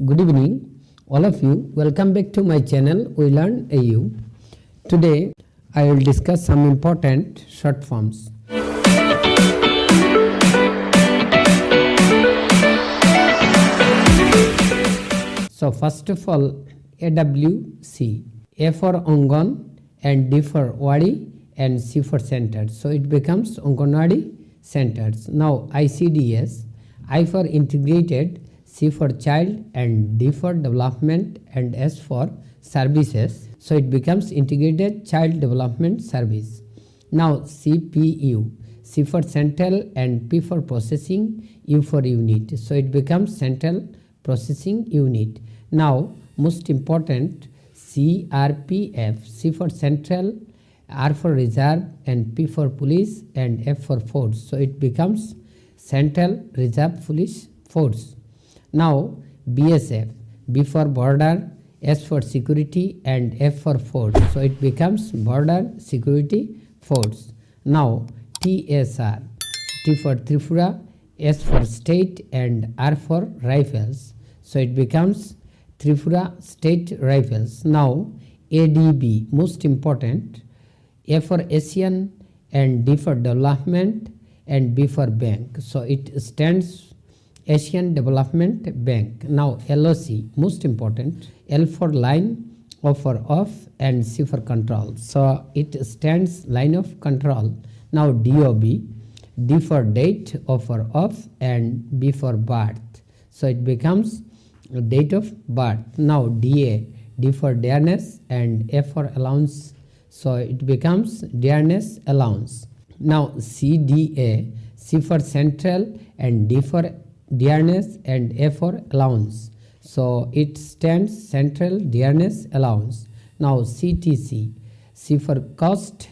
Good evening, all of you. Welcome back to my channel. We Learn AU. Today, I will discuss some important short forms. So, first of all, AWC, A for Angan and D for Wadi and C for Centers. So, it becomes Anganwadi Centers. Now, ICDS, I for Integrated, C for Child and D for Development and S for Services. So, it becomes Integrated Child Development Service. Now, CPU, C for Central and P for Processing, U for Unit. So, it becomes Central Processing Unit. Now, most important, CRPF, C for Central, R for Reserve and P for Police and F for Force. So, it becomes Central Reserve Police Force. Now, BSF, B for Border, S for Security and F for Force. So, it becomes Border Security Force. Now, TSR, T for Tripura, S for State and R for Rifles. So, it becomes Tripura State Rifles. Now, ADB, most important, A for Asian and D for Development and B for Bank. So, it stands Asian Development Bank. Now, LOC, most important, L for Line, O for Off and C for Control. So, it stands Line of Control. Now, DOB, D for Date, O for Off and B for Birth. So, it becomes Date of Birth. Now, DA, D for Dearness and F for Allowance. So, it becomes Dearness Allowance. Now, CDA, C for Central and D for Dearness and A for Allowance. So, it stands Central Dearness Allowance. Now, CTC, C for Cost,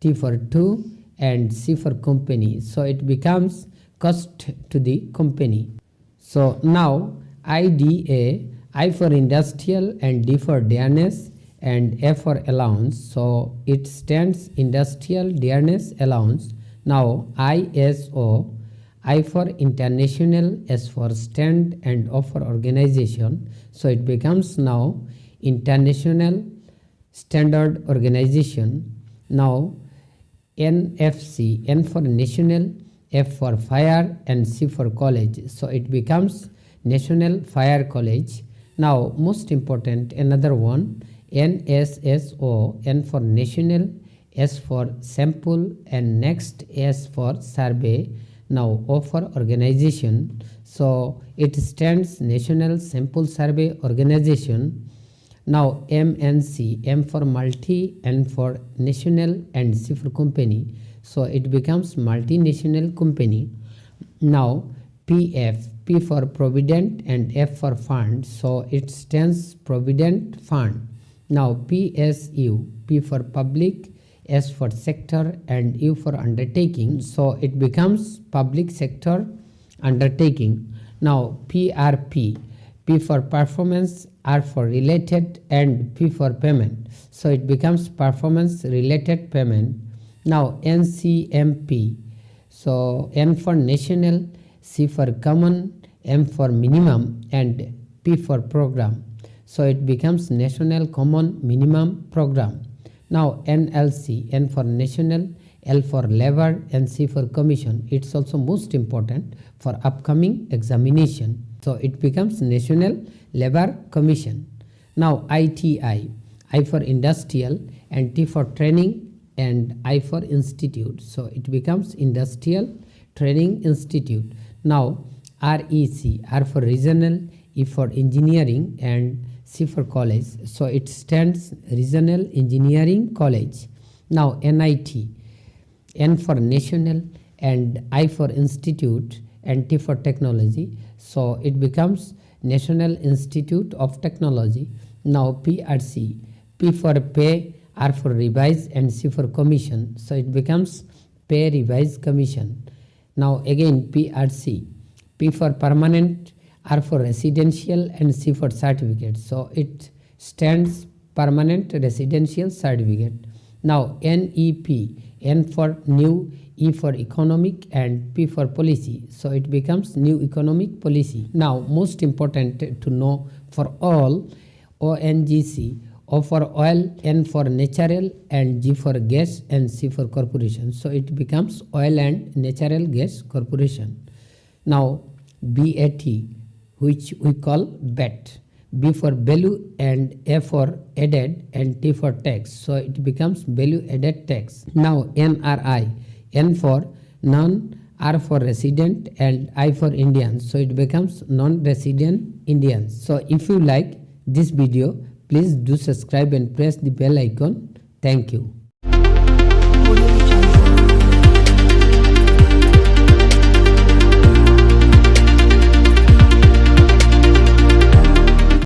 T for To and C for Company. So, it becomes Cost to the Company. So, now IDA, I for Industrial and D for Dearness and F for Allowance. So, it stands Industrial Dearness Allowance. Now, ISO, I for International, S for Stand and O for Organization. So, it becomes now International Standard Organization. Now, NFC, N for National, F for Fire and C for College. So, it becomes National Fire College. Now, most important, another one, NSSO, N for National, S for Sample and next S for Survey. Now, O for Organization. So, it stands National Sample Survey Organization. Now, MNC, M for Multi, N for National and C for Company. So, it becomes Multinational Company. Now, PF, P for Provident and F for Fund. So, it stands Provident Fund. Now, PSU, P for Public, S for Sector and U for Undertaking. So, it becomes Public Sector Undertaking. Now, PRP, P for Performance, R for Related and P for Payment. So, it becomes Performance Related Payment. Now, NCMP, so N for National, C for Common, M for Minimum and P for Program. So, it becomes National Common Minimum Program. Now, NLC, N for National, L for Labor and C for Commission. It's also most important for upcoming examination. So, it becomes National Labor Commission. Now, ITI, I for Industrial and T for Training and I for Institute. So, it becomes Industrial Training Institute. Now, REC, R for Regional, E for Engineering and C for College. So, it stands Regional Engineering College. Now, NIT, N for National and I for Institute and T for Technology. So, it becomes National Institute of Technology. Now, PRC, P for Pay, R for Revise and C for Commission. So, it becomes Pay Revise Commission. Now, again PRC, P for Permanent, R for Residential and C for Certificate. So, it stands Permanent Residential Certificate. Now, NEP, N for New, E for economic, and P for policy. So it becomes new economic policy. Now, most important to know for all, ONGC, O for oil, N for natural, and G for gas, and C for corporation. So it becomes Oil and Natural Gas Corporation. Now, BAT, which we call BAT. B for value, and A for added, and T for tax. So it becomes value added tax. Now NRI, N for non, R for resident, and I for Indian. So it becomes non-resident Indians. So if you like this video, please do subscribe and press the bell icon. Thank you.